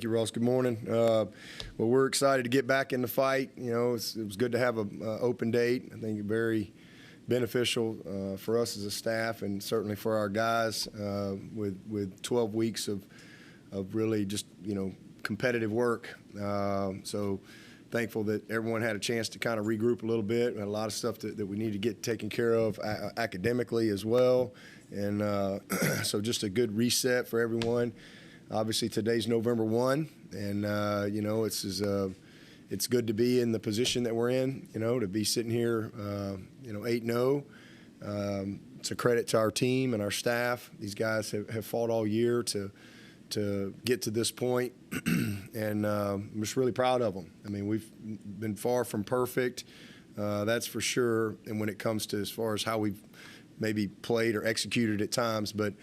Thank you, Ross. Good morning. Well, we're excited to get back in the fight. You know, it was good to have an open date. I think very beneficial for us as a staff and certainly for our guys with 12 weeks of really just, competitive work. So thankful that everyone had a chance to kind of regroup a little bit. We had a lot of stuff that we need to get taken care of academically as well. And so just a good reset for everyone. Obviously, today's November 1, and, it's good to be in the position that we're in, to be sitting here, 8-0. It's a credit to our team and our staff. These guys have fought all year to get to this point, and I'm just really proud of them. I mean, we've been far from perfect, that's for sure, and when it comes to as far as how we've maybe played or executed at times, but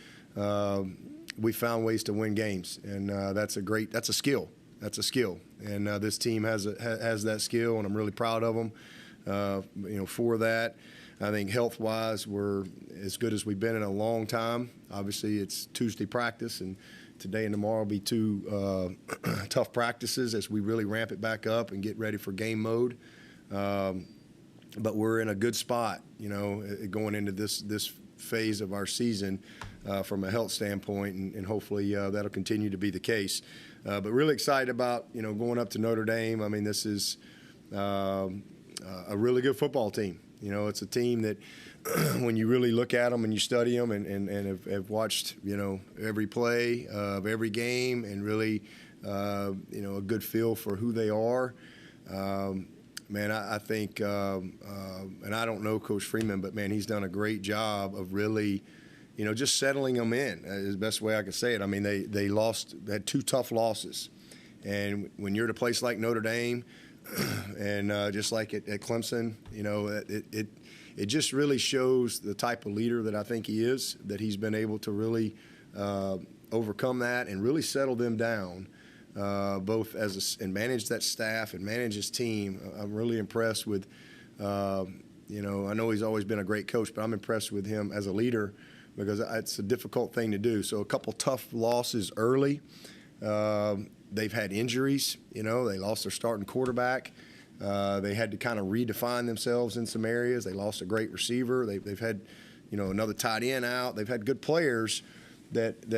we found ways to win games, and that's a skill. That's a skill, and this team has that skill, and I'm really proud of them, for that. I think health-wise, we're as good as we've been in a long time. Obviously, it's Tuesday practice, and today and tomorrow will be two tough practices as we really ramp it back up and get ready for game mode. But we're in a good spot, going into this phase of our season from a health standpoint, and hopefully that'll continue to be the case. But really excited about, going up to Notre Dame. I mean, this is a really good football team. It's a team that when you really look at them and you study them and have watched, every play of every game and really, a good feel for who they are. Man, I think, and I don't know Coach Freeman, but, man, he's done a great job of really, just settling them in is the best way I can say it. I mean, they had two tough losses. And when you're at a place like Notre Dame and just like at Clemson, it just really shows the type of leader that I think he is, that he's been able to really overcome that and really settle them down. Both and manage that staff and manage his team. I'm really impressed with, I know he's always been a great coach, but I'm impressed with him as a leader because it's a difficult thing to do. So a couple tough losses early. They've had injuries. They lost their starting quarterback. They had to kind of redefine themselves in some areas. They lost a great receiver. They've had, another tight end out. They've had good players that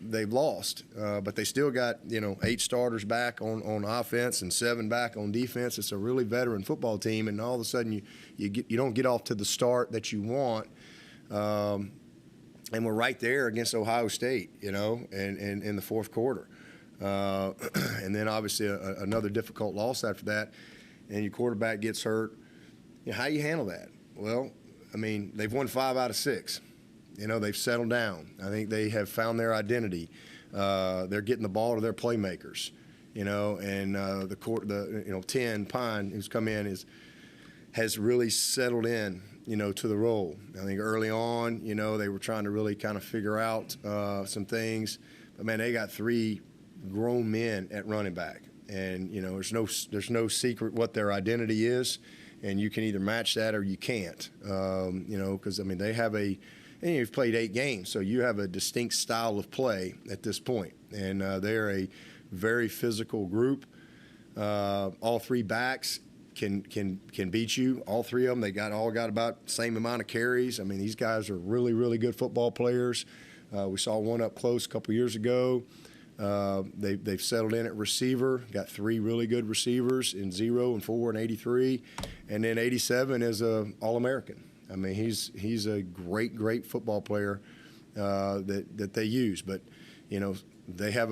they've lost, but they still got 8 starters back on offense and 7 back on defense. It's a really veteran football team, and all of a sudden you don't get off to the start that you want, and we're right there against Ohio State, and in the fourth quarter, and then obviously another difficult loss after that, and your quarterback gets hurt. How you handle that? Well, I mean, they've won 5 out of 6. They've settled down. I think they have found their identity. They're getting the ball to their playmakers, and the 10 Pine who's come in has really settled in, to the role. I think early on, they were trying to really kind of figure out some things, but man, they got 3 grown men at running back, and there's no secret what their identity is, and you can either match that or you can't, because I mean they have and you've played 8 games, so you have a distinct style of play at this point. And they're a very physical group. All 3 backs can beat you. All 3 of them, they all got about the same amount of carries. I mean, these guys are really, really good football players. We saw one up close a couple years ago. They've settled in at receiver, got 3 really good receivers in 0 and 4 and 83. And then 87 is an All-American. I mean, he's a great football player that they use, but they have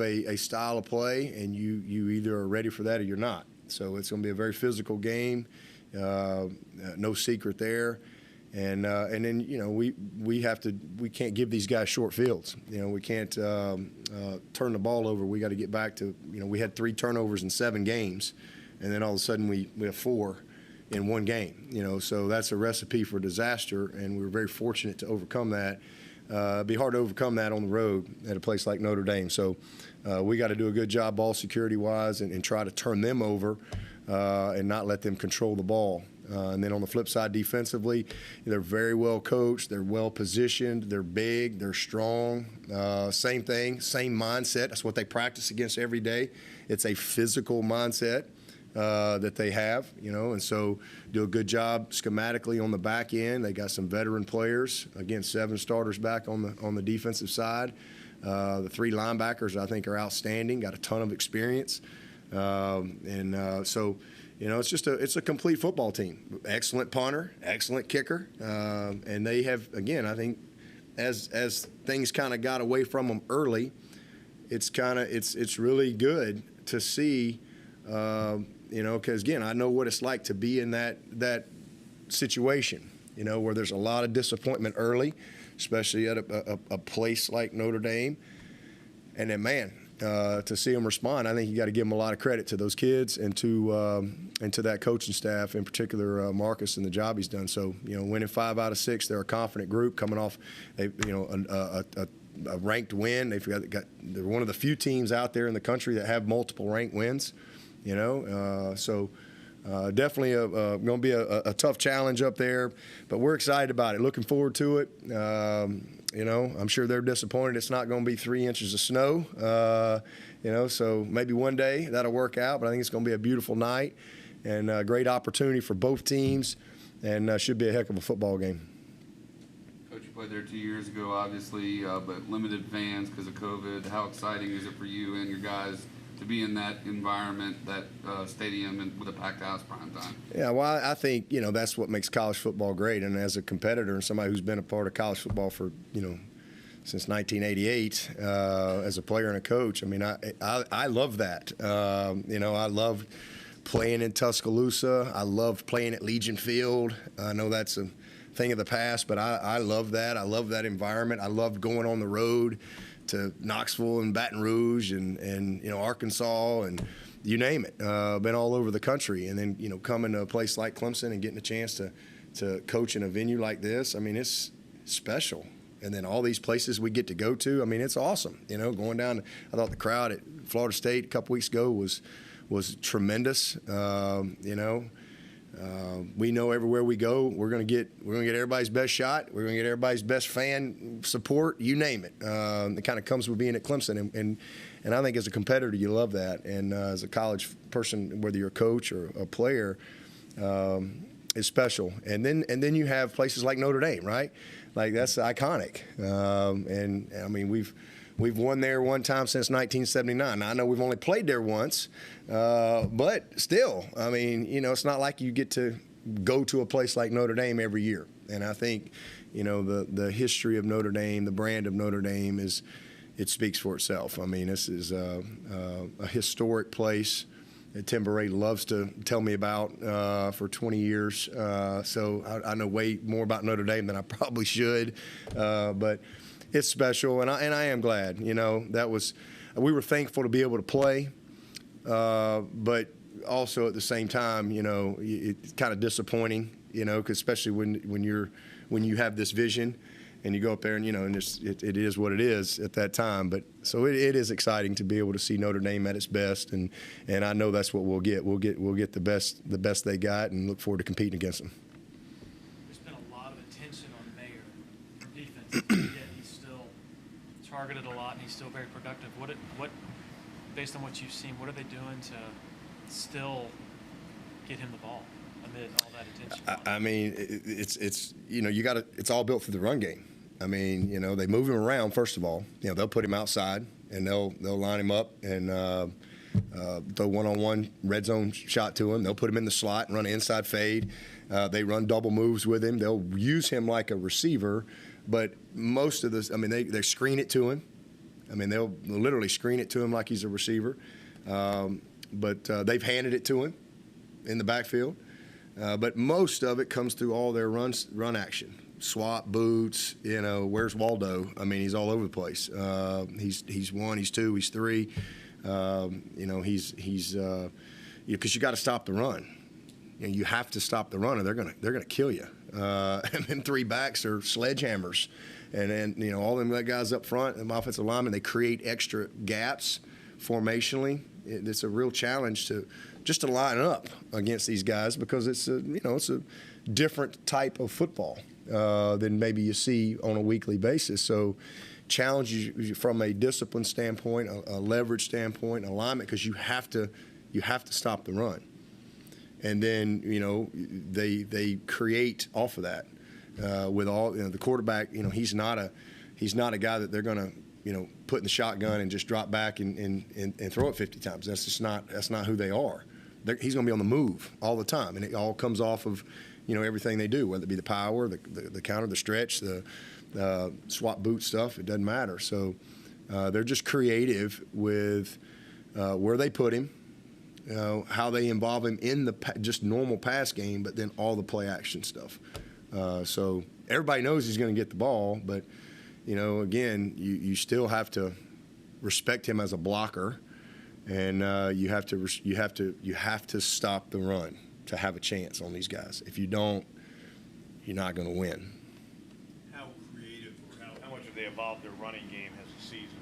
a style of play, and you either are ready for that or you're not. So it's going to be a very physical game, no secret there, and then we can't give these guys short fields. We can't turn the ball over. We got to get back to we had 3 turnovers in 7 games, and then all of a sudden we have 4. In one game, so that's a recipe for disaster, and we were very fortunate to overcome that. It'd be hard to overcome that on the road at a place like Notre Dame. So we got to do a good job ball security-wise and try to turn them over and not let them control the ball. And then on the flip side, defensively, they're very well coached. They're well positioned. They're big. They're strong. Same thing, same mindset. That's what they practice against every day. It's a physical mindset that they have, and so do a good job schematically on the back end. They got some veteran players. Again, 7 starters back on the defensive side. The 3 linebackers, I think, are outstanding. Got a ton of experience, so it's a complete football team. Excellent punter, excellent kicker, and they have, again, I think, as things kind of got away from them early, it's really good to see. Because, again, I know what it's like to be in that situation, where there's a lot of disappointment early, especially at a place like Notre Dame. And then, man, to see them respond, I think you got to give them a lot of credit to those kids and to that coaching staff, in particular Marcus and the job he's done. So, winning 5 out of 6, they're a confident group coming off, a ranked win. They're one of the few teams out there in the country that have multiple ranked wins. So definitely going to be a tough challenge up there, but we're excited about it. Looking forward to it. I'm sure they're disappointed it's not going to be 3 inches of snow. So maybe one day that'll work out. But I think it's going to be a beautiful night and a great opportunity for both teams, and should be a heck of a football game. Coach, you played there 2 years ago, obviously, but limited fans because of COVID. How exciting is it for you and your guys to be in that environment, that stadium, and with a packed house prime time? Yeah, well, I think, that's what makes college football great. And as a competitor and somebody who's been a part of college football for, since 1988, as a player and a coach, I mean, I love that. I loved playing in Tuscaloosa. I loved playing at Legion Field. I know that's a thing of the past, but I love that. I love that environment. I loved going on the road to Knoxville and Baton Rouge and Arkansas and you name it. Been all over the country, and then coming to a place like Clemson and getting a chance to coach in a venue like this. I mean, it's special. And then all these places we get to go to. I mean, it's awesome. Going down. I thought the crowd at Florida State a couple weeks ago was tremendous. We know everywhere we go, we're going to get everybody's best shot. We're going to get everybody's best fan support. You name it. It kind of comes with being at Clemson, and I think as a competitor, you love that. And as a college person, whether you're a coach or a player, it's special. And then you have places like Notre Dame, right? Like that's iconic. And I mean We've won there one time since 1979. Now, I know we've only played there once, but still, I mean, it's not like you get to go to a place like Notre Dame every year. And I think, the history of Notre Dame, the brand of Notre Dame it speaks for itself. I mean, this is a historic place that Tim Beret loves to tell me about for 20 years. So I know way more about Notre Dame than I probably should, but it's special, and I am glad. We were thankful to be able to play, but also at the same time, it's kind of disappointing, because especially when you have this vision, and you go up there and and it is what it is at that time. But so it is exciting to be able to see Notre Dame at its best, and I know that's what we'll get. We'll get the best they got, and look forward to competing against them. There's been a lot of attention on Mayer for defense. Targeted a lot, and he's still very productive. What, based on what you've seen, what are they doing to still get him the ball amid all that attention? I mean, it's it's all built through the run game. I mean, they move him around first of all. They'll put him outside and they'll line him up and throw one-on-one red zone shot to him. They'll put him in the slot and run an inside fade. They run double moves with him. They'll use him like a receiver. But most of this, I mean, they screen it to him. I mean, they'll literally screen it to him like he's a receiver. But they've handed it to him in the backfield. But most of it comes through all their run action. Swap, boots, where's Waldo? I mean, he's all over the place. He's 1, he's 2, he's 3. Because you got to stop the run. You have to stop the run, or they're gonna kill you. And then 3 backs are sledgehammers, and then all them guys up front, them offensive linemen, they create extra gaps formationally, it's a real challenge to line up against these guys because it's a different type of football than maybe you see on a weekly basis. So challenges you from a discipline standpoint, a leverage standpoint, alignment, because you have to stop the run. And then, they create off of that with all, the quarterback, he's not a guy that they're going to, put in the shotgun and just drop back and throw it 50 times. That's not who they are. He's going to be on the move all the time. And it all comes off of, everything they do, whether it be the power, the counter, the stretch, the swap boot stuff. It doesn't matter. So they're just creative with where they put him, how they involve him in the just normal pass game, but then all the play action stuff. So everybody knows he's going to get the ball, but again, you still have to respect him as a blocker, and you have to stop the run to have a chance on these guys. If you don't, you're not going to win. How creative or how much have they evolved their running game as the season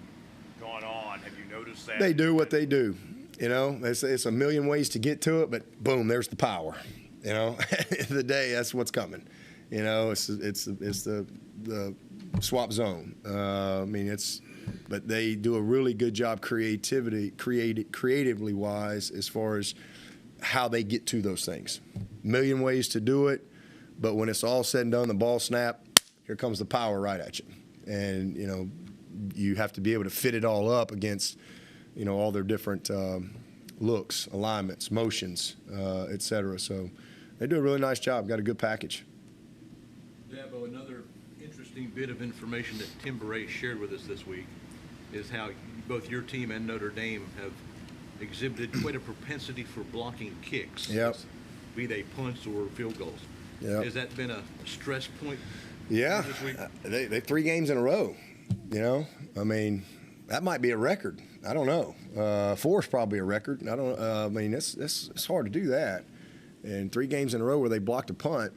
gone on? Have you noticed that? They do what they do. It's a million ways to get to it, but boom, there's the power. At the end of the day, that's what's coming. It's the swap zone. But they do a really good job creatively wise as far as how they get to those things. Million ways to do it, but when it's all said and done, the ball snap, here comes the power right at you. And, you have to be able to fit it all up against, all their different looks, alignments, motions, et cetera. So they do a really nice job, got a good package. Dabo, another interesting bit of information that Tim Beret shared with us this week is how both your team and Notre Dame have exhibited quite a propensity for blocking kicks, yep, be they punts or field goals. Yep. Has that been a stress point? Yeah, this week? They 3 games in a row. That might be a record. I don't know. 4 is probably a record. I don't. It's hard to do that. And 3 games in a row where they blocked a punt,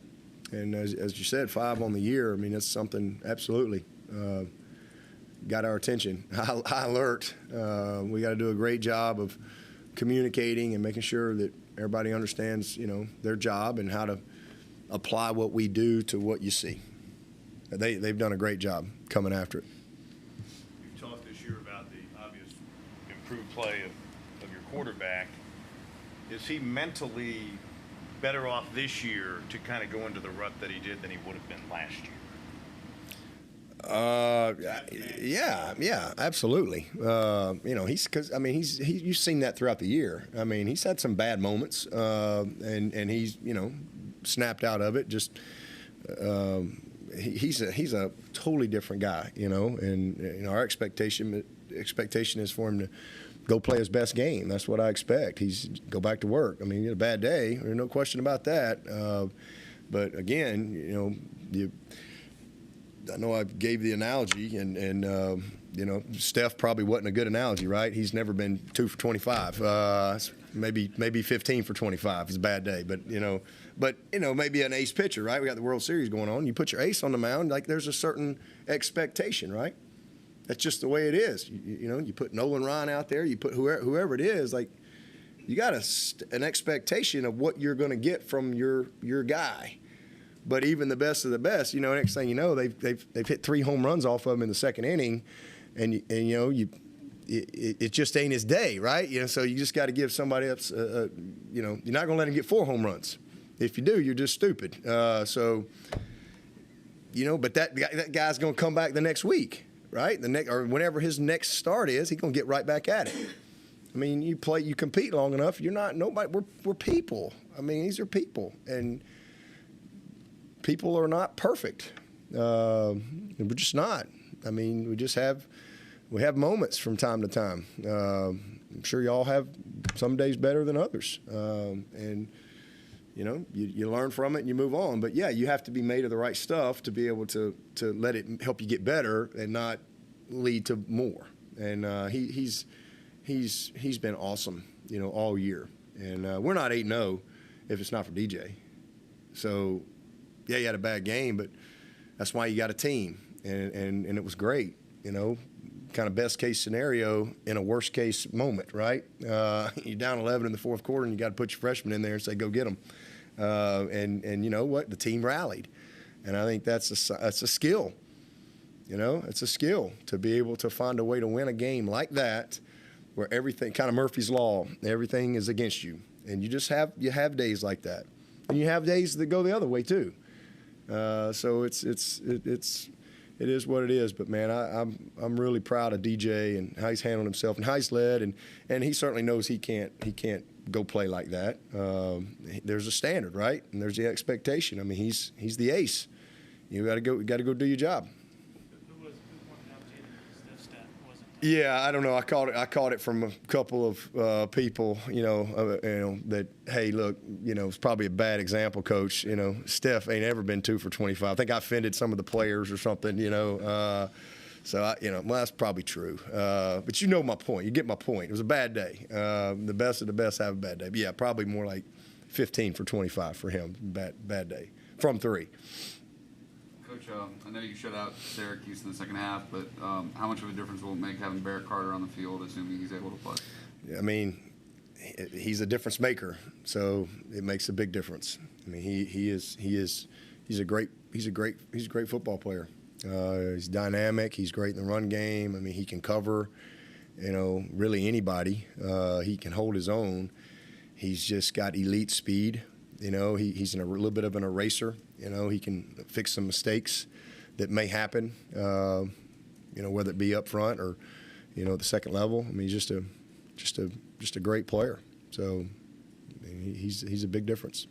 and as you said, 5 on the year. That's something absolutely got our attention. High alert. We got to do a great job of communicating and making sure that everybody understands, their job and how to apply what we do to what you see. They've done a great job coming after it. You've talked this year about the obvious improved play of your quarterback. Is he mentally better off this year to kind of go into the rut that he did than he would have been last year? Yeah, absolutely. You've seen that throughout the year. He's had some bad moments, and he's, snapped out of it. Just, he's a totally different guy, and our expectation is for him to go play his best game. That's what I expect. He's go back to work. He had a bad day. There's no question about that. But again, I know I gave the analogy, and Steph probably wasn't a good analogy, right? He's never been 2 for 25. Maybe 15 for 25 is a bad day, but maybe an ace pitcher, right? We got the World Series going on. You put your ace on the mound, like there's a certain expectation, right? That's just the way it is. You put Nolan Ryan out there, you put whoever it is, like you got an expectation of what you're going to get from your guy. But even the best of the best, next thing you know, they've hit 3 home runs off of him in the second inning, and it just ain't his day, right? So you just got to give somebody else, you're not going to let him get 4 home runs. If you do, you're just stupid. But that guy's going to come back the next week, right? Or whenever his next start is, he's going to get right back at it. You compete long enough, you're not nobody. We're people. These are people, and people are not perfect. We're just not. We have moments from time to time. I'm sure y'all have some days better than others, and you learn from it and you move on. But yeah, you have to be made of the right stuff to be able to let it help you get better and not lead to more. And he's been awesome, all year. And we're not 8-0 if it's not for DJ. So yeah, you had a bad game, but that's why you got a team, and it was great. kind of best case scenario in a worst case moment, right? You're down 11 in the fourth quarter, and you got to put your freshman in there and say, go get them. And you know what? The team rallied, and I think that's a skill. You know, it's a skill to be able to find a way to win a game like that, where everything, kind of Murphy's Law, everything is against you, and you have days like that, and you have days that go the other way too. So it is what it is. But man, I'm really proud of DJ and how he's handled himself and how he's led, and he certainly knows he can't go play like that. There's a standard, right? And there's the expectation. I mean, he's the ace. You got to go do your job. Who pointed out Jaden stat wasn't? Yeah, I don't know. I caught it from a couple of people, that, hey, look, it's probably a bad example, Coach. Steph ain't ever been 2 for 25. I think I offended some of the players or something, So, well, that's probably true. But you know my point. You get my point. It was a bad day. The best of the best have a bad day. But, yeah, probably more like 15 for 25 for him. Bad day. From 3. Coach, I know you shut out Syracuse in the second half, but how much of a difference will it make having Barrett Carter on the field, assuming he's able to play? I mean, he's a difference maker, so it makes a big difference. I mean, he's a great football player. He's dynamic. He's great in the run game. I mean, he can cover, really anybody. He can hold his own. He's just got elite speed. He's a little bit of an eraser. He can fix some mistakes that may happen, whether it be up front or, the second level. I mean, he's just a great player. So I mean, he's a big difference.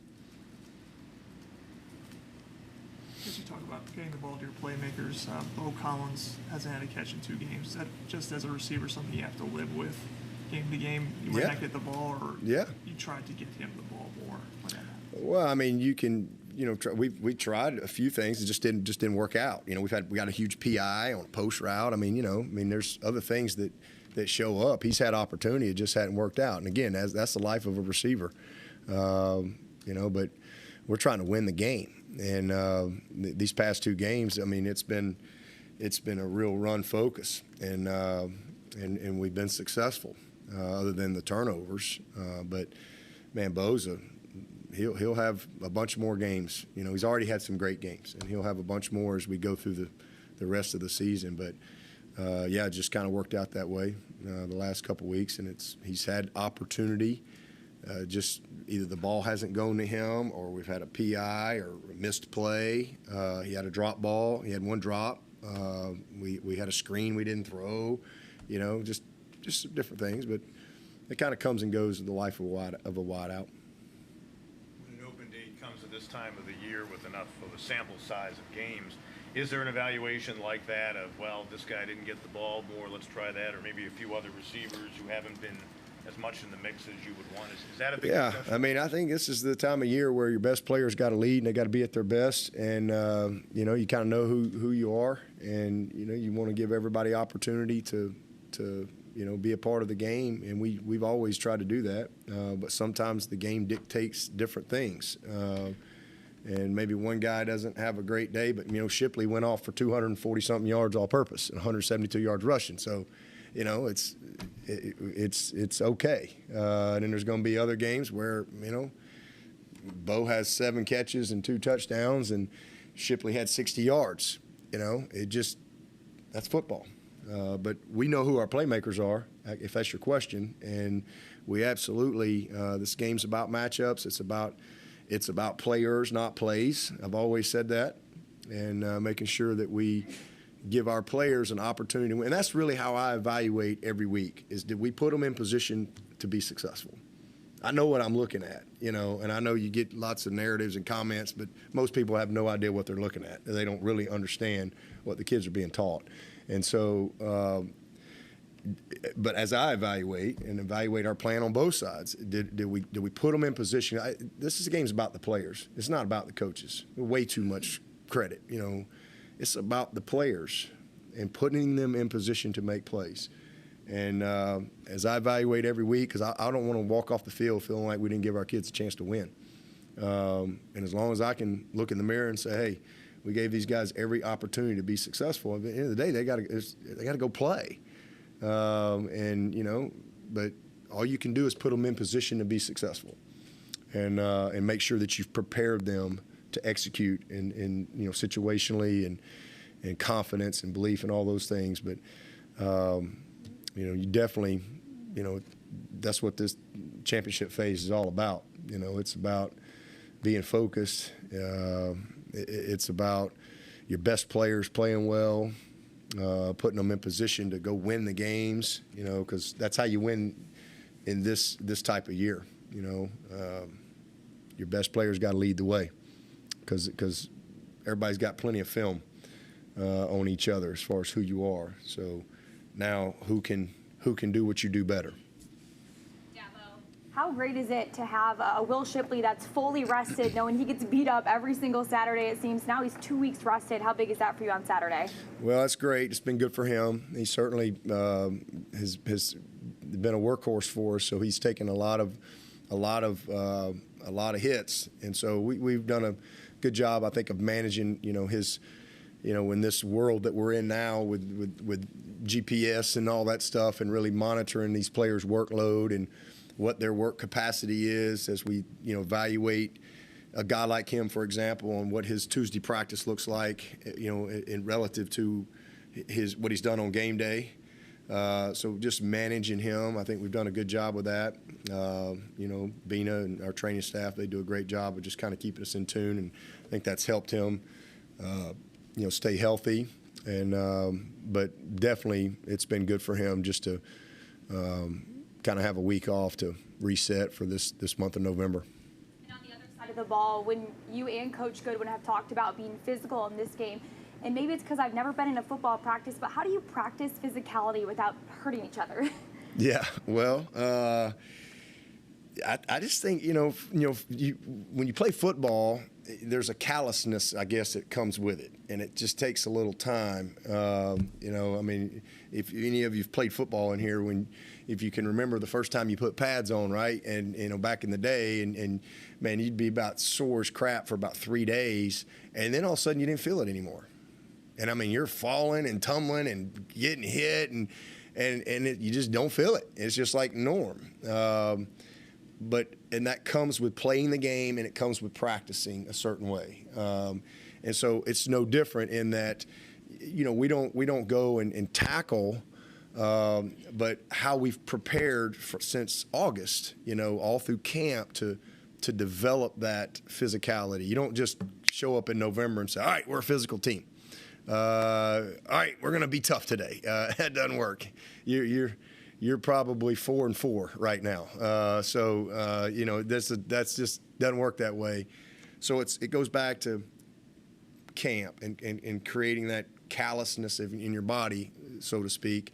As you talk about getting the ball to your playmakers, Bo Collins hasn't had a catch in 2 games. Is that just as a receiver something you have to live with game to game? You might not get the ball, or you tried to get him the ball more when that happened? Well, I mean, you can, we tried a few things. It just didn't work out. We got a huge PI on a post route. I mean, there's other things that show up. He's had opportunity. It just hadn't worked out. And again, that's the life of a receiver. But we're trying to win the game. And these past 2 games, I mean, it's been a real run focus, and we've been successful, other than the turnovers. But man, Bo's he'll have a bunch more games. He's already had some great games, and he'll have a bunch more as we go through the rest of the season. But it just kind of worked out that way the last couple weeks, and he's had opportunity. Just either the ball hasn't gone to him, or we've had a PI or a missed play. He had a drop ball. He had 1 drop. We had a screen we didn't throw. Just different things. But it kind of comes and goes in the life of a wideout. When an open date comes at this time of the year with enough of a sample size of games, is there an evaluation like that of, well, this guy didn't get the ball more, let's try that, or maybe a few other receivers who haven't been as much in the mix as you would want? Is that a big discussion? I mean, I think this is the time of year where your best players got to lead, and they got to be at their best. And you kind of know who you are, and you want to give everybody opportunity to be a part of the game. And we've always tried to do that, but sometimes the game dictates different things. And maybe one guy doesn't have a great day, but Shipley went off for 240-something yards all purpose and 172 yards rushing. So, it's okay. And then there's going to be other games where Bo has 7 catches and 2 touchdowns, and Shipley had 60 yards. That's football. But we know who our playmakers are, if that's your question, and we absolutely. This game's about matchups. It's about players, not plays. I've always said that, and making sure that we give our players an opportunity to win. And that's really how I evaluate every week, is did we put them in position to be successful? I know what I'm looking at, and I know you get lots of narratives and comments, but most people have no idea what they're looking at. They don't really understand what the kids are being taught. And so, but as I evaluate our plan on both sides, did we put them in position? This game's about the players. It's not about the coaches. Way too much credit, It's about the players and putting them in position to make plays. And as I evaluate every week, because I don't want to walk off the field feeling like we didn't give our kids a chance to win. And as long as I can look in the mirror and say, hey, we gave these guys every opportunity to be successful, at the end of the day, they got to go play. and but all you can do is put them in position to be successful, and make sure that you've prepared them to execute in situationally and confidence and belief and all those things. But you definitely that's what this championship phase is all about. It's about being focused. It's about your best players playing well, putting them in position to go win the games. Because that's how you win in this type of year. Your best players got to lead the way, because everybody's got plenty of film on each other as far as who you are. So now who can do what you do better. How great is it to have a Will Shipley that's fully rested, knowing he gets beat up every single Saturday, it seems? Now he's 2 weeks rested. How big is that for you on Saturday? Well, that's great. It's been good for him. He certainly has been a workhorse for us, so he's taken a lot of hits. And so we've done a good job, I think, of managing, his, in this world that we're in now with GPS and all that stuff, and really monitoring these players' workload and what their work capacity is as we, evaluate a guy like him, for example, on what his Tuesday practice looks like, in relative to what he's done on game day. So just managing him, I think we've done a good job with that. Bina and our training staff, they do a great job of just kind of keeping us in tune, and I think that's helped him, stay healthy. And but definitely, it's been good for him just to kind of have a week off to reset for this month of November. And on the other side of the ball, when you and Coach Goodwin have talked about being physical in this game, and maybe it's because I've never been in a football practice, but how do you practice physicality without hurting each other? Yeah, well, I just think when you play football, there's a callousness, I guess, that comes with it, and it just takes a little time. If any of you've played football in here, if you can remember the first time you put pads on, right, and back in the day, and man, you'd be about sore as crap for about 3 days, and then all of a sudden you didn't feel it anymore. And you're falling and tumbling and getting hit, and you just don't feel it. It's just like norm. And that comes with playing the game, and it comes with practicing a certain way. And so it's no different in that, we don't go and tackle, but how we've prepared since August, all through camp to develop that physicality. You don't just show up in November and say, all right, we're a physical team. All right, we're going to be tough today. That doesn't work. You're probably 4-4 right now. That's just doesn't work that way. So it goes back to camp and creating that callousness in your body, so to speak.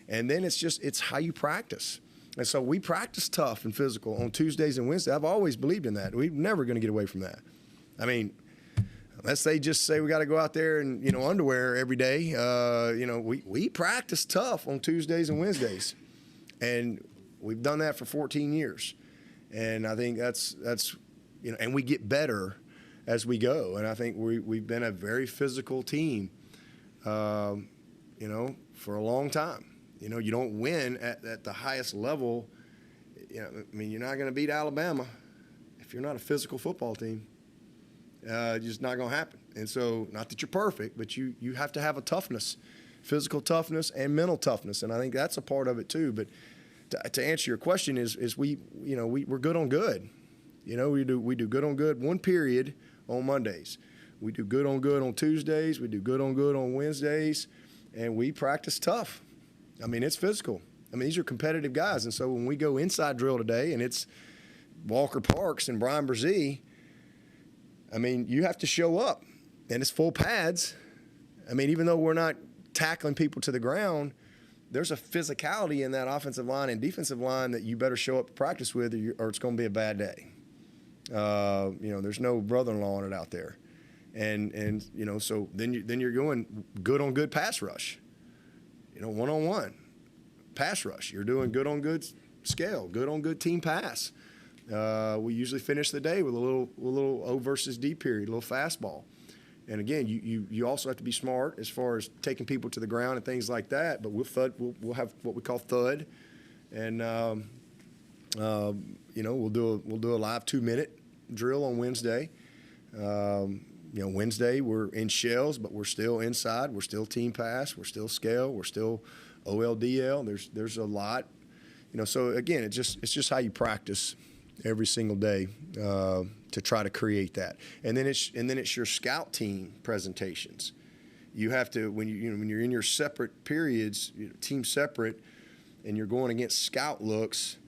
And then it's how you practice. And so we practice tough and physical on Tuesdays and Wednesdays. I've always believed in that. We're never going to get away from that. Unless they just say we got to go out there and, underwear every day. We practice tough on Tuesdays and Wednesdays. And we've done that for 14 years. And I think that's and we get better as we go. And I think we've been a very physical team, for a long time. You don't win at the highest level. You're not going to beat Alabama if you're not a physical football team. It's just not going to happen. And so, not that you're perfect, but you have to have a toughness, physical toughness and mental toughness. And I think that's a part of it too. But to answer your question is we're good on good. We do good on good one period on Mondays. We do good on Tuesdays. We do good on Wednesdays. And we practice tough. It's physical. These are competitive guys. And so when we go inside drill today and it's Walker Parks and Brian Brzee, you have to show up, and it's full pads. Even though we're not tackling people to the ground, there's a physicality in that offensive line and defensive line that you better show up to practice with, or it's going to be a bad day. There's no brother-in-law on it out there, and so then you're going good on good pass rush, one-on-one pass rush. You're doing good on good scale, good on good team pass. We usually finish the day with a little O versus D period, a little fastball. And again, you also have to be smart as far as taking people to the ground and things like that. But we'll have what we call thud, and we'll do a live 2-minute drill on Wednesday. Wednesday we're in shells, but we're still inside. We're still team pass. We're still scale. We're still OLDL. There's a lot, So again, it's just how you practice every single day to try to create that. And then it's your scout team presentations. You have to when you're in your separate periods, team separate, and you're going against scout looks.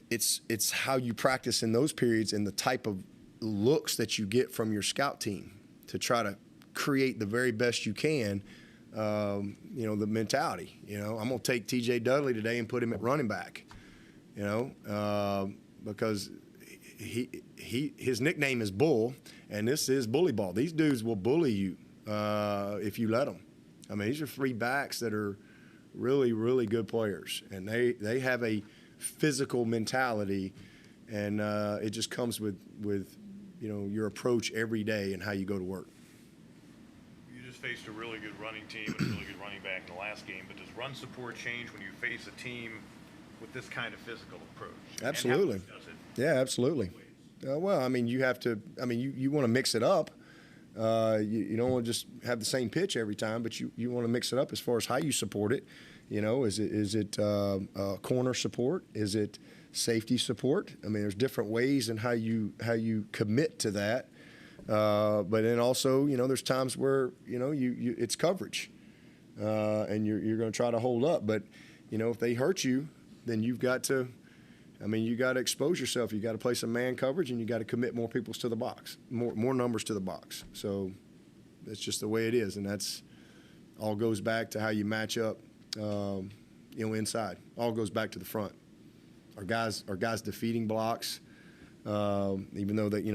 It's how you practice in those periods and the type of looks that you get from your scout team to try to create the very best you can. The mentality. I'm gonna take T.J. Dudley today and put him at running back. Because his nickname is Bull, and this is bully ball. These dudes will bully you if you let them. I mean, these are 3 backs that are really, really good players, and they have a physical mentality, and it just comes with your approach every day and how you go to work. You just faced a really good running team and a really good running back in the last game, but does run support change when you face a team with this kind of physical approach? Absolutely. Yeah, absolutely. You have to. You want to mix it up. You don't want to just have the same pitch every time, but you want to mix it up as far as how you support it. Is it corner support? Is it safety support? There's different ways in how you commit to that. But then also, there's times where it's coverage, and you're going to try to hold up. But if they hurt you, then you've got to. You got to expose yourself. You got to play some man coverage, and you got to commit more people to the box, more numbers to the box. So that's just the way it is, and that's all goes back to how you match up. Inside, all goes back to the front. Our guys defeating blocks, even though that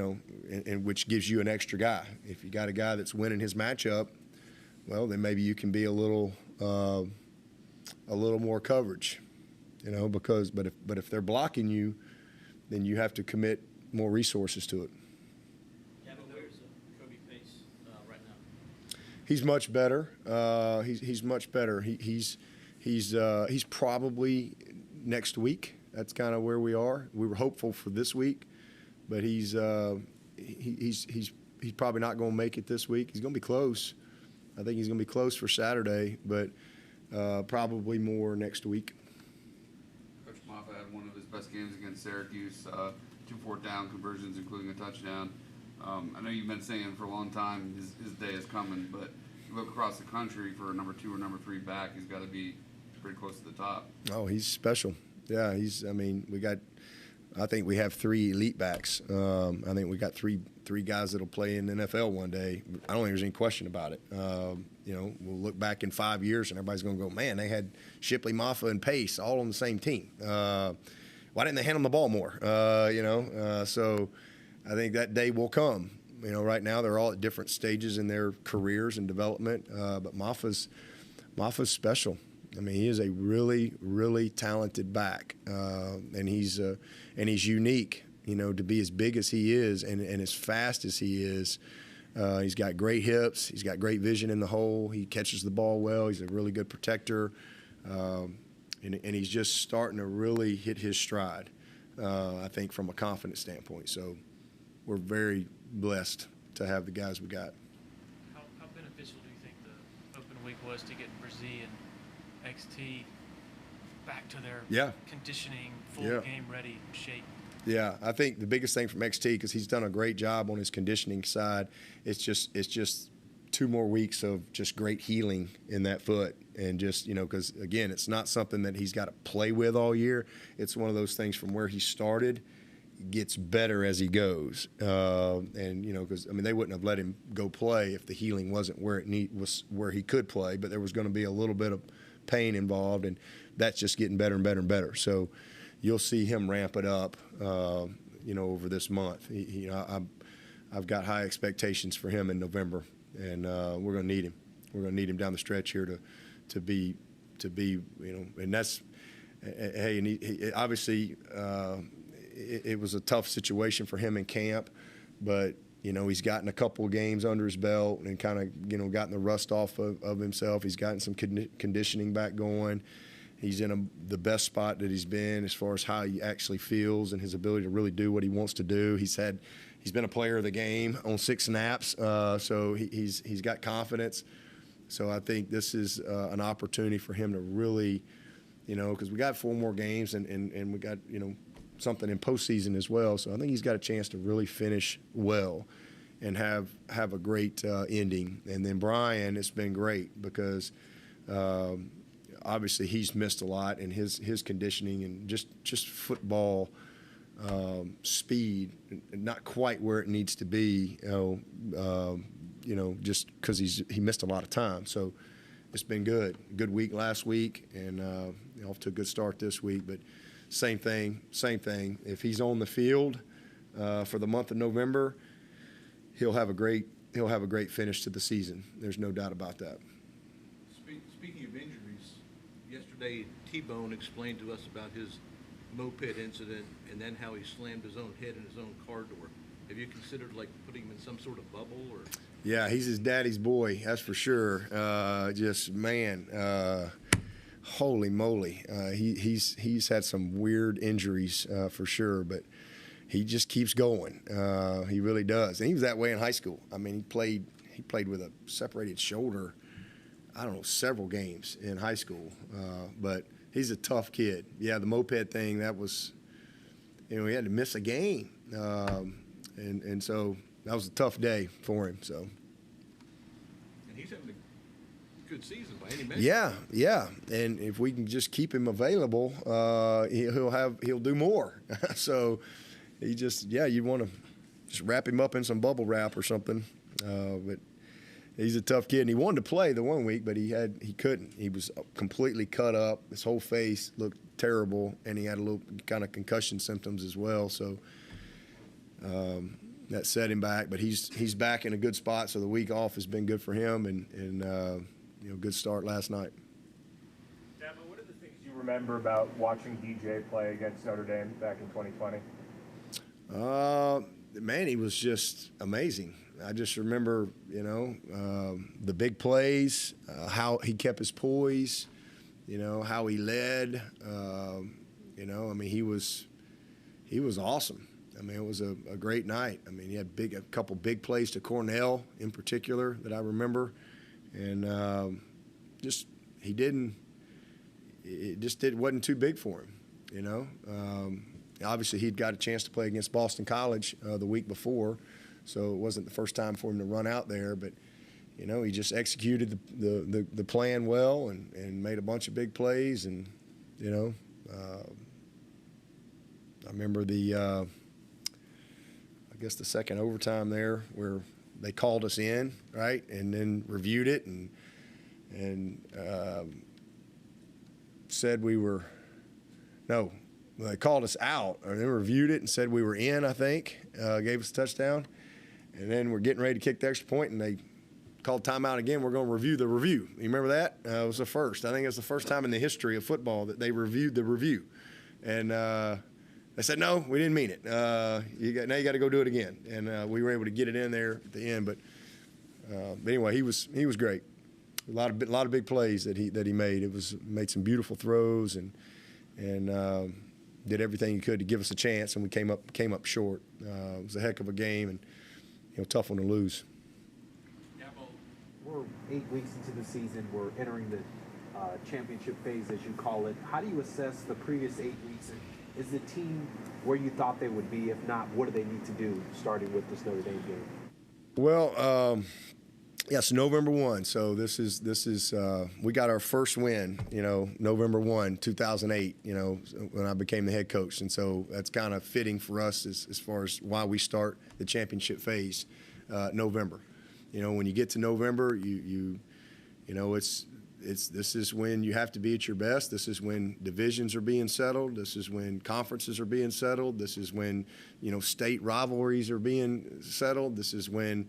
and which gives you an extra guy. If you got a guy that's winning his matchup, well, then maybe you can be a little more coverage. But if they're blocking you, then you have to commit more resources to it. Where's Kobe Pace right now? He's much better. He's much better. He's probably next week. That's kind of where we are. We were hopeful for this week, but he's probably not going to make it this week. He's going to be close. I think he's going to be close for Saturday, but probably more next week. Moffa had one of his best games against Syracuse, 2 4th-down conversions, including a touchdown. I know you've been saying for a long time his day is coming, but you look across the country for a number 2 or number 3 back, he's got to be pretty close to the top. Oh, he's special. Yeah, I think we have 3 elite backs. I think we got three guys that'll play in the NFL one day. I don't think there's any question about it. We'll look back in 5 years and everybody's going to go, man, they had Shipley, Moffa, and Pace all on the same team. Why didn't they hand them the ball more? So I think that day will come. Right now they're all at different stages in their careers and development. But Moffa's special. He is a really, really talented back, and he's unique. To be as big as he is and as fast as he is, he's got great hips. He's got great vision in the hole. He catches the ball well. He's a really good protector, and he's just starting to really hit his stride. I think from a confidence standpoint. So we're very blessed to have the guys we got. How beneficial do you think the open week was to get Brzee and XT back to their conditioning, full game ready shape? Yeah, I think the biggest thing from XT, because he's done a great job on his conditioning side, it's just 2 more weeks of just great healing in that foot. And just, because, again, it's not something that he's got to play with all year. It's one of those things from where he started, gets better as he goes. Because, they wouldn't have let him go play if the healing wasn't where where he could play. But there was going to be a little bit of pain involved, and that's just getting better and better and better. So you'll see him ramp it up, over this month. I've got high expectations for him in November, and we're going to need him. We're going to need him down the stretch here to be, and that's, hey, and he obviously it was a tough situation for him in camp, but You know, he's gotten a couple of games under his belt and kind of, you know, gotten the rust off of himself. He's gotten some conditioning back going. He's in the best spot that he's been as far as how he actually feels and his ability to really do what he wants to do. He's been a player of the game on 6 snaps, so he's got confidence. So I think this is an opportunity for him to really, you know, because we got 4 more games and we got, you know, something in postseason as well. So I think he's got a chance to really finish well and have a great ending. And then Brian, it's been great because obviously he's missed a lot, and his conditioning and just football speed, not quite where it needs to be, just because he missed a lot of time. So it's been good. Good week last week, and off to a good start this week. But same thing. If he's on the field for the month of November, he'll have a great finish to the season. There's no doubt about that. Speaking of injuries, yesterday T-Bone explained to us about his moped incident and then how he slammed his own head in his own car door. Have you considered like putting him in some sort of bubble or? Yeah, he's his daddy's boy, that's for sure. Holy moly, he's had some weird injuries for sure, but he just keeps going. He really does, and he was that way in high school. I mean, he played with a separated shoulder, I don't know, several games in high school, but he's a tough kid. Yeah, the moped thing, that was, he had to miss a game, and so that was a tough day for him. So. And he's having a good season by any measure. Yeah, and if we can just keep him available, he'll do more. So you want to just wrap him up in some bubble wrap or something, but. He's a tough kid, and he wanted to play the one week, but he couldn't. He was completely cut up. His whole face looked terrible, and he had a little kind of concussion symptoms as well. So that set him back. But he's back in a good spot. So the week off has been good for him, and good start last night. Dabo, what are the things you remember about watching DJ play against Notre Dame back in 2020? Man, he was just amazing. I just remember, the big plays, how he kept his poise, how he led. He was awesome. I mean, it was a great night. I mean, he had a couple big plays to Cornell in particular that I remember, and wasn't too big for him, Obviously, he'd got a chance to play against Boston College the week before, so it wasn't the first time for him to run out there. But, he just executed the plan well and made a bunch of big plays. And, I remember the second overtime there where they called us in, right, and then reviewed it and said we were – no – they called us out, or they reviewed it and said we were in, I think, gave us a touchdown. And then we're getting ready to kick the extra point, and they called timeout again. We're going to review the review. You remember that? It was the first. I think it was the first time in the history of football that they reviewed the review. And they said, no, we didn't mean it. Now you got to go do it again. And we were able to get it in there at the end. But anyway, he was great. A lot of big plays that he made. Made some beautiful throws and did everything he could to give us a chance, and we came up short. It was a heck of a game, and tough one to lose. We're 8 weeks into the season. We're entering the championship phase, as you call it. How do you assess the previous 8 weeks? Is the team where you thought they would be? If not, what do they need to do, starting with this Notre Dame game? Well, yes, November 1. So this is we got our first win, November 1, 2008, when I became the head coach. And so that's kind of fitting for us as far as why we start the championship phase November. When you get to November, this is when you have to be at your best. This is when divisions are being settled. This is when conferences are being settled. This is when, state rivalries are being settled. This is when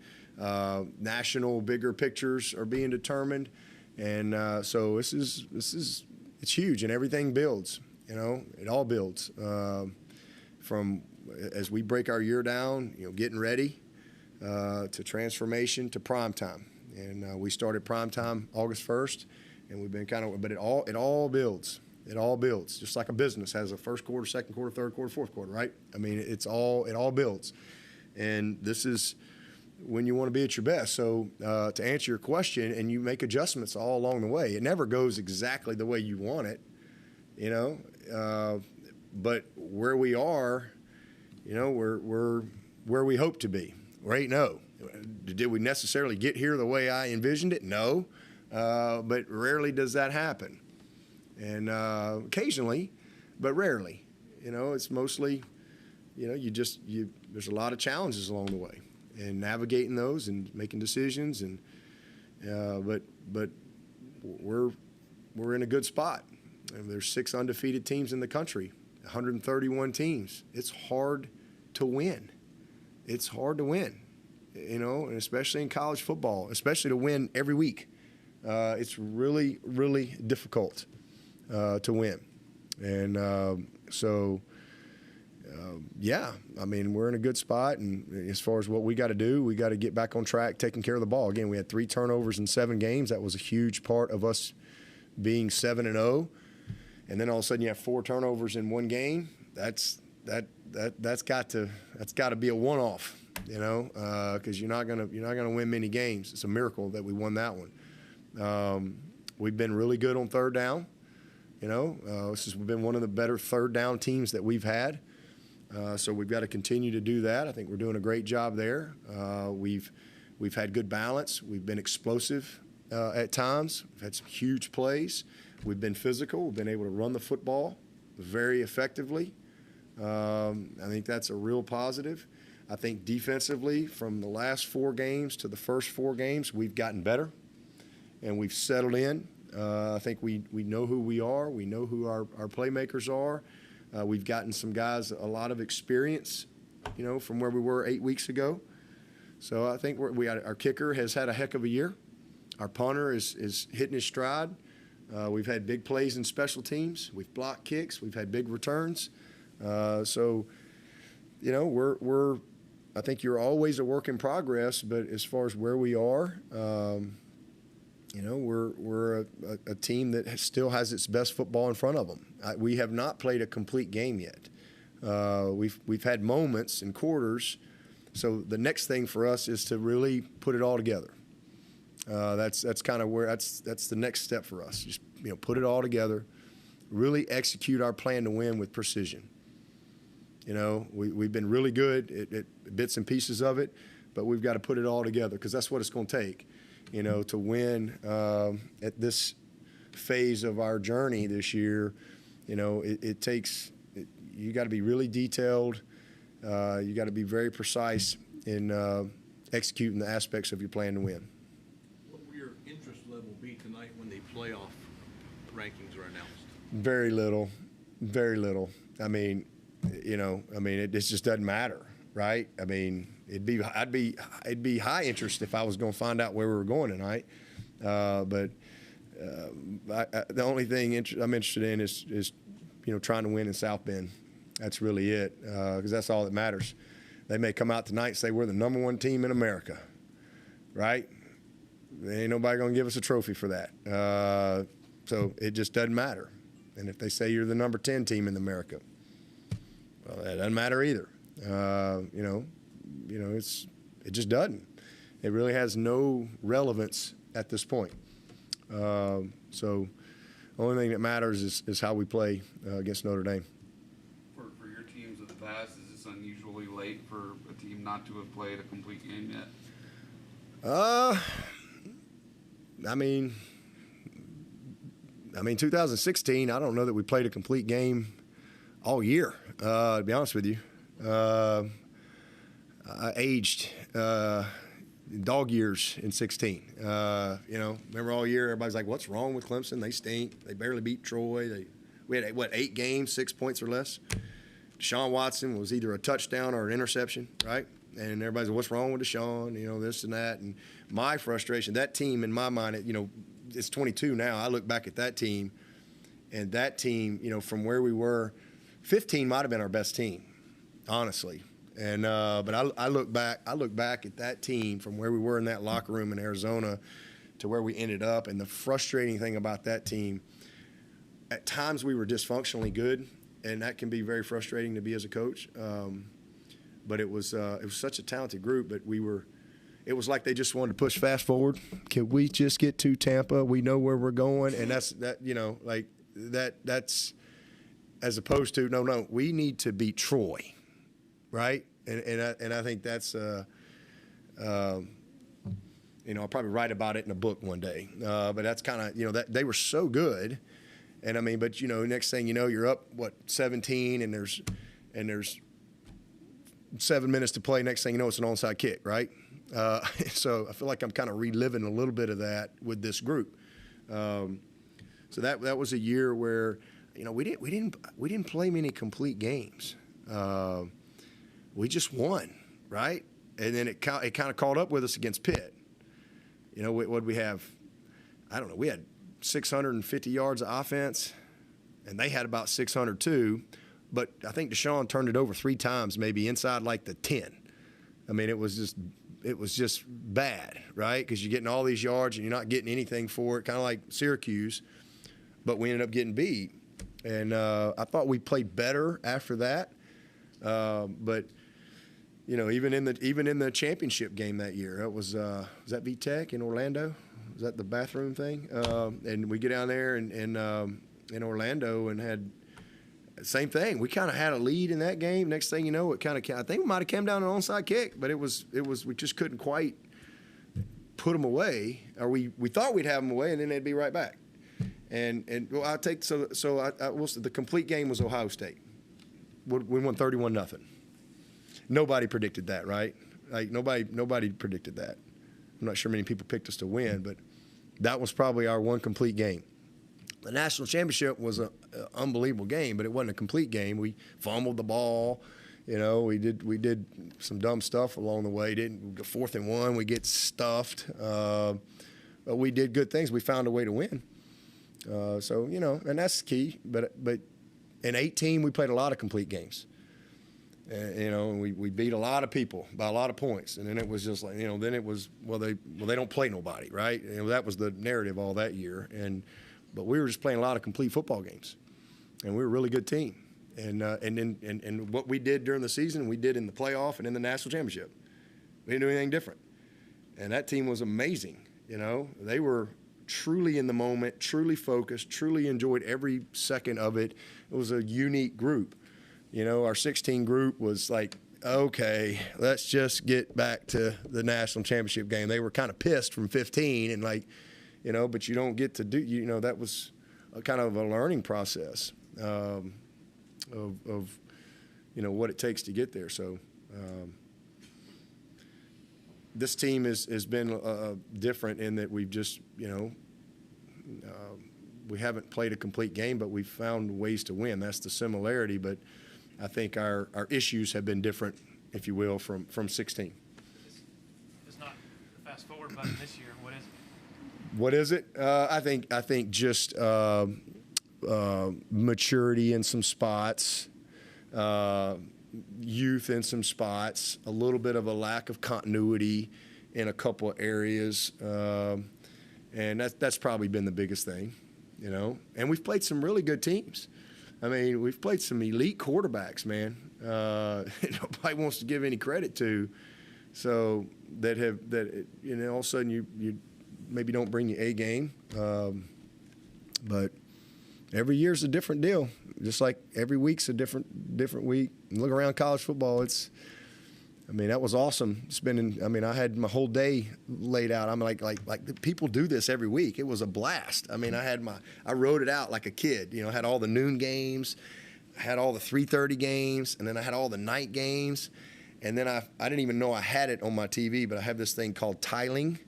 national bigger pictures are being determined. And so it's huge, and everything builds, it all builds from as we break our year down, getting ready. to transformation to prime time. And we started prime time August 1st, and we've been but it all builds. It all builds, just like a business has a first quarter, second quarter, third quarter, fourth quarter, right? I mean, it all builds. And this is when you want to be at your best. So to answer your question, and you make adjustments all along the way. It never goes exactly the way you want it, you know. But where we are, you know, we're where we hope to be. Right? No. Did we necessarily get here the way I envisioned it? No. But rarely does that happen. And occasionally, but rarely. You know, it's mostly, you know, there's a lot of challenges along the way, and navigating those and making decisions. And but we're in a good spot. And there's 6 undefeated teams in the country, 131 teams. It's hard to win. It's hard to win, you know, and especially in college football, especially to win every week. It's really, really difficult to win. And yeah, I mean, we're in a good spot. And as far as what we got to do, we got to get back on track, taking care of the ball. Again, we had 3 turnovers in 7 games. That was a huge part of us being 7-0. And then all of a sudden you have 4 turnovers in 1 game. That's got to be a one-off, you know, because you're not gonna win many games. It's a miracle that we won that one. We've been really good on third down. You know, this has been one of the better third down teams that we've had. So we've got to continue to do that. I think we're doing a great job there. We've had good balance. We've been explosive at times. We've had some huge plays. We've been physical. We've been able to run the football very effectively. I think that's a real positive. I think defensively, from the last 4 games to the first 4 games, we've gotten better, and we've settled in. I think we know who we are. We know who our playmakers are. We've gotten some guys a lot of experience, you know, from where we were 8 weeks ago. So I think our kicker has had a heck of a year. Our punter is hitting his stride. We've had big plays in special teams. We've blocked kicks. We've had big returns. So, you know, I think you're always a work in progress, but as far as where we are, you know, we're a team that still has its best football in front of them. We have not played a complete game yet. We've had moments in quarters. So the next thing for us is to really put it all together. That's kind of where that's the next step for us. Just, you know, put it all together, really execute our plan to win with precision. You know, we've been really good at bits and pieces of it, but we've got to put it all together because that's what it's going to take, you know, to win at this phase of our journey this year. You know, you got to be really detailed. You got to be very precise in executing the aspects of your plan to win. What will your interest level be tonight when the playoff rankings are announced? Very little, very little. I mean, you know, it just doesn't matter, right? I mean, it'd be high interest if I was going to find out where we were going tonight. But the only thing I'm interested in is you know, trying to win in South Bend. That's really it, because that's all that matters. They may come out tonight and say we're the #1 team in America, right? There ain't nobody going to give us a trophy for that. So it just doesn't matter. And if they say you're the number 10 team in America, well, that doesn't matter either. You know, it just doesn't. It really has no relevance at this point. So the only thing that matters is how we play against Notre Dame. For your teams of the past, is this unusually late for a team not to have played a complete game yet? I mean, 2016, I don't know that we played a complete game all year, to be honest with you. I aged dog years in 16. You know, remember all year, everybody's like, what's wrong with Clemson? They stink. They barely beat Troy. We had, 8 games, 6 points or less. Deshaun Watson was either a touchdown or an interception, right? And everybody's like, what's wrong with Deshaun? You know, this and that. And my frustration, that team in my mind, you know, it's 22 now. I look back at that team, and that team, you know, from where we were, 15 might have been our best team, honestly. And but I look back at that team from where we were in that locker room in Arizona to where we ended up, and the frustrating thing about that team, at times we were dysfunctionally good, and that can be very frustrating to be as a coach. But it was such a talented group, but it was like they just wanted to push fast forward. Can we just get to Tampa? We know where we're going, and that's as opposed to no, we need to beat Troy, right? And I think that's I'll probably write about it in a book one day. But that's kind of that they were so good, and I mean, but next thing you know, you're up 17, and there's 7 minutes to play. Next thing you know, it's an onside kick, right? So I feel like I'm kind of reliving a little bit of that with this group. So that was a year where we didn't play many complete games. We just won, right? And then it kind of caught up with us against Pitt. What we have? I don't know. We had 650 yards of offense, and they had about 602. But I think Deshaun turned it over 3 times, maybe inside like the 10. I mean, it was just bad, right? Because you're getting all these yards and you're not getting anything for it, kind of like Syracuse. But we ended up getting beat, and I thought we played better after that. But even in the championship game that year, it was that VTech in Orlando? Was that the bathroom thing? And we get down there in Orlando and had. Same thing. We kind of had a lead in that game. Next thing you know, I think we might have come down an onside kick, but we just couldn't quite put them away, or we thought we'd have them away, and then they'd be right back. And well, the complete game was Ohio State. We won 31-0. Nobody predicted that, right? Like nobody predicted that. I'm not sure many people picked us to win, but that was probably our one complete game. The national championship was an unbelievable game, but it wasn't a complete game. We fumbled the ball, We did some dumb stuff along the way. Didn't 4th and 1, we get stuffed, but we did good things. We found a way to win. And that's the key. But in 18, we played a lot of complete games. And we beat a lot of people by a lot of points. And then it was just like then it was they don't play nobody, right? That was the narrative all that year. But we were just playing a lot of complete football games, and we were a really good team. And what we did during the season, we did in the playoff and in the national championship. We didn't do anything different. And that team was amazing. They were truly in the moment, truly focused, truly enjoyed every second of it. It was a unique group. Our 16 group was like, okay, let's just get back to the national championship game. They were kind of pissed from 15 and but you don't get to do, that was a kind of a learning process of what it takes to get there. So this team has been different in that we've just, we haven't played a complete game, but we've found ways to win. That's the similarity, but I think our issues have been different, if you will, from 16. It's not the fast forward button this year. What is it? What is it? I think just maturity in some spots, youth in some spots, a little bit of a lack of continuity in a couple of areas, and that's probably been the biggest thing, And we've played some really good teams. I mean, we've played some elite quarterbacks, man. Nobody wants to give any credit to, so all of a sudden you maybe don't bring your A game, but every year's a different deal. Just like every week's a different week. And look around college football. That was awesome. I had my whole day laid out. I'm like people do this every week. It was a blast. I wrote it out like a kid. I had all the noon games, I had all the 3:30 games, and then I had all the night games, and then I didn't even know I had it on my TV, but I have this thing called tiling.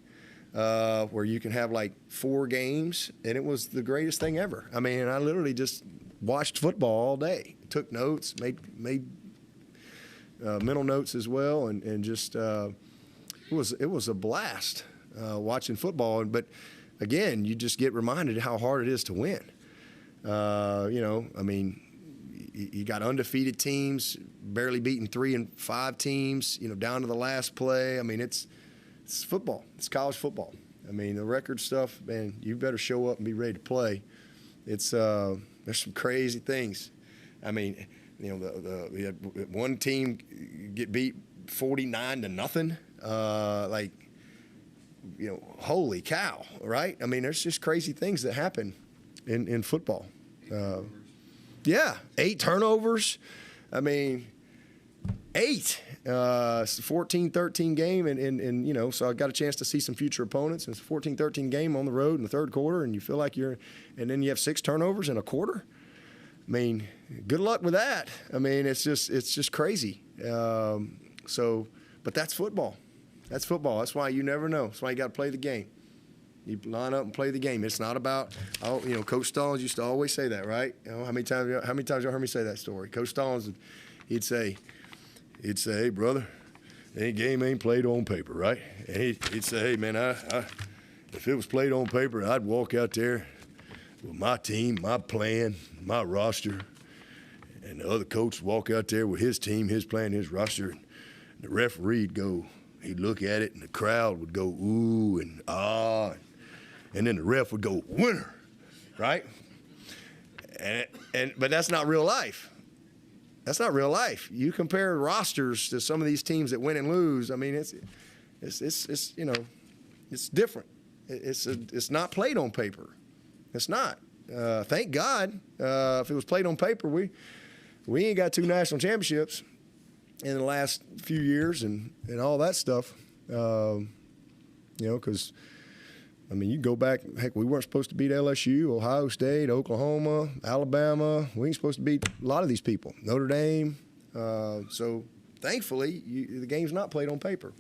Where you can have like 4 games, and it was the greatest thing ever. I literally just watched football all day, took notes, made mental notes as well, and just it was a blast watching football. But again, you just get reminded how hard it is to win. you got undefeated teams, barely beating 3 and 5 teams, down to the last play. I mean, it's football. It's college football. I mean, the record stuff, man, you better show up and be ready to play. It's there's some crazy things. I mean, we had one team get beat 49-0. Holy cow, right? I mean, there's just crazy things that happen in football. 8 turnovers. I mean, 8. It's a 14-13 game, and so I got a chance to see some future opponents. It's a 14-13 game on the road in the third quarter, and you feel like and then you have 6 turnovers in a quarter. I mean, good luck with that. I mean, it's just crazy. But that's football. That's football. That's why you never know. That's why you got to play the game. You line up and play the game. It's not about, Coach Stallings used to always say that, right? How many times y'all heard me say that story? Coach Stallings, he'd say, hey, brother, any game ain't played on paper, right? And he'd say, hey, man, if it was played on paper, I'd walk out there with my team, my plan, my roster, and the other coach would walk out there with his team, his plan, his roster, and the referee'd he'd look at it, and the crowd would go, ooh, and ah, and then the ref would go, winner, right? But that's not real life. That's not real life. You compare rosters to some of these teams that win and lose. I mean, it's different. It's not played on paper. It's not. Thank God. If it was played on paper, we ain't got 2 national championships in the last few years and all that stuff. Because I mean, you go back, heck, we weren't supposed to beat LSU, Ohio State, Oklahoma, Alabama. We ain't supposed to beat a lot of these people, Notre Dame. So thankfully, the game's not played on paper.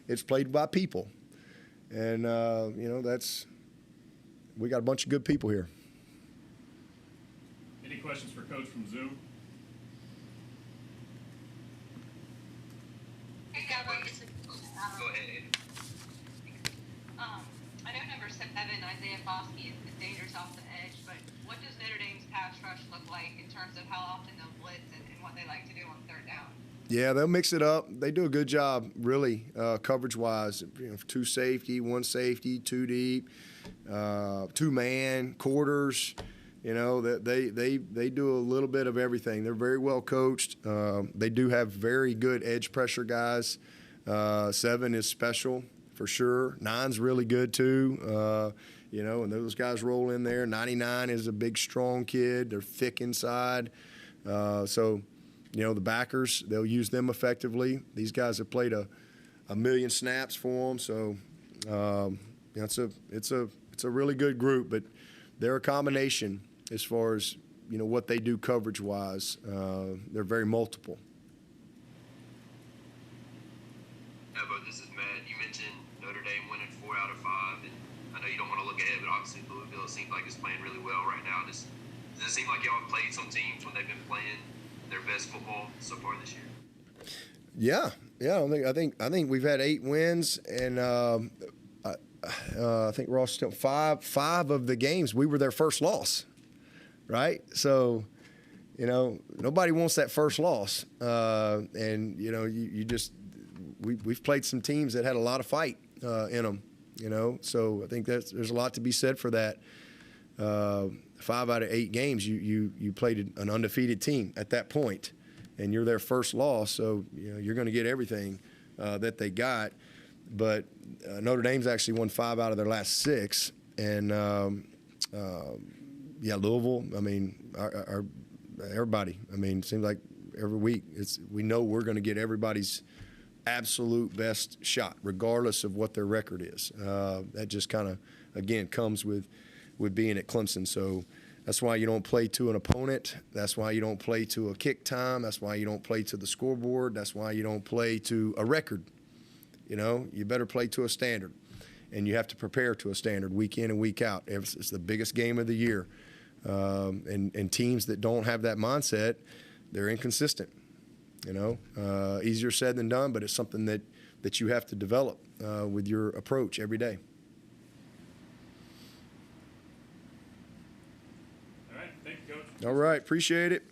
It's played by people. And, we got a bunch of good people here. Any questions for Coach from Zoom? Hey, Dabo, go ahead. I know number 7, Isaiah Foskey, is dangerous off the edge, but what does Notre Dame's pass rush look like in terms of how often they'll blitz and what they like to do on 3rd down? Yeah, they'll mix it up. They do a good job, really, coverage-wise. 2 safety, 1 safety, 2 deep, 2-man, quarters. They do a little bit of everything. They're very well coached. They do have very good edge pressure guys. 7 is special for sure. 9's really good too. And those guys roll in there. 99 is a big, strong kid. They're thick inside. The backers, they'll use them effectively. These guys have played a million snaps for them. So it's a really good group, but they're a combination as far as what they do coverage-wise. They're very multiple. Dabo, this is Matt. You mentioned Notre Dame winning 4 out of 5, and I know you don't want to look ahead, but obviously Louisville seems like it's playing really well right now. Does it seem like y'all have played some teams when they've been playing their best football so far this year? Yeah. I think we've had 8 wins, and I think we're all still 5 of the games we were their first loss, right? So, nobody wants that first loss, and we've played some teams that had a lot of fight in them, So I think there's a lot to be said for that. 5 out of 8 games, you played an undefeated team at that point, and you're their first loss, so you're going to get everything that they got. But Notre Dame's actually won 5 out of their last 6, and Louisville. I mean, everybody. I mean, it seems like every week we know we're going to get everybody's absolute best shot, regardless of what their record is. That just kind of again comes with being at Clemson. So that's why you don't play to an opponent. That's why you don't play to a kick time. That's why you don't play to the scoreboard. That's why you don't play to a record. You better play to a standard, and you have to prepare to a standard week in and week out. It's the biggest game of the year, and teams that don't have that mindset, they're inconsistent. Easier said than done, but it's something that you have to develop with your approach every day. All right, thank you, Coach. All right, appreciate it.